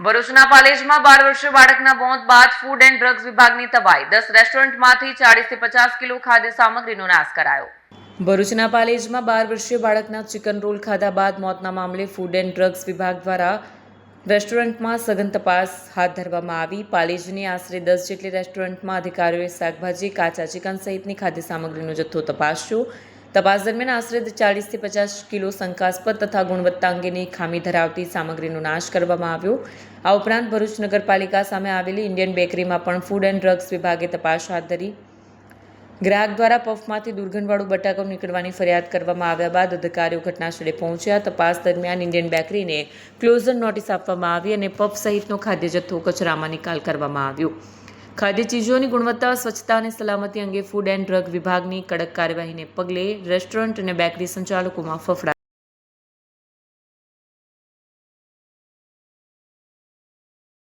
ભરૂચના પાલેજમાં 12 વર્ષીય બાળકના મોત બાદ ફૂડ એન્ડ ડ્રગ્સ વિભાગની તબાહી 10 રેસ્ટોરન્ટમાંથી 40 થી 50 કિલો ખાદ્ય સામગ્રીનો નાશ કરાયો। ભરૂચના પાલેજમાં 12 વર્ષીય બાળકના ચિકન રોલ ખાધા બાદ મોતના મામલે ફૂડ એન્ડ ડ્રગ્સ વિભાગ દ્વારા રેસ્ટોરન્ટમાં સઘન તપાસ હાથ ધરવામાં આવી। પાલેજની આશરે 10 જેટલી રેસ્ટોરન્ટમાં અધિકારીઓએ શાકભાજી, કાચા ચિકન સહિતની ખાદ્ય સામગ્રીનો જથ્થો તપાસ્યો। તપાસ દરમિયાન આશરે 40 થી 50 કિલો શંકાસ્પદ તથા ગુણવત્તા અંગેની ખામી ધરાવતી સામગ્રીનો નાશ કરવામાં આવ્યો। આ ઉપરાંત ભરૂચ નગરપાલિકા સામે આવેલી ઇન્ડિયન બેકરીમાં પણ ફૂડ એન્ડ ડ્રગ્સ વિભાગે તપાસ હાથ ધરી। ગ્રાહક દ્વારા પફમાંથી દુર્ગંધવાળું બટાકું નીકળવાની ફરિયાદ કરવામાં આવ્યા બાદ અધિકારીઓ ઘટનાસ્થળે પહોંચ્યા। તપાસ દરમિયાન ઇન્ડિયન બેકરીને ક્લોઝર નોટિસ આપવામાં આવી અને પફ સહિતનો ખાદ્ય જથ્થો કચરામાં નિકાલ કરવામાં આવ્યો। ખાદ્ય ચીજોની ગુણવત્તા, સ્વચ્છતા અને સલામતી અંગે ફૂડ એન્ડ ડ્રગ વિભાગની કડક કાર્યવાહીને પગલે રેસ્ટોરન્ટ અને બેકરી સંચાલકોમાં ફફડાટ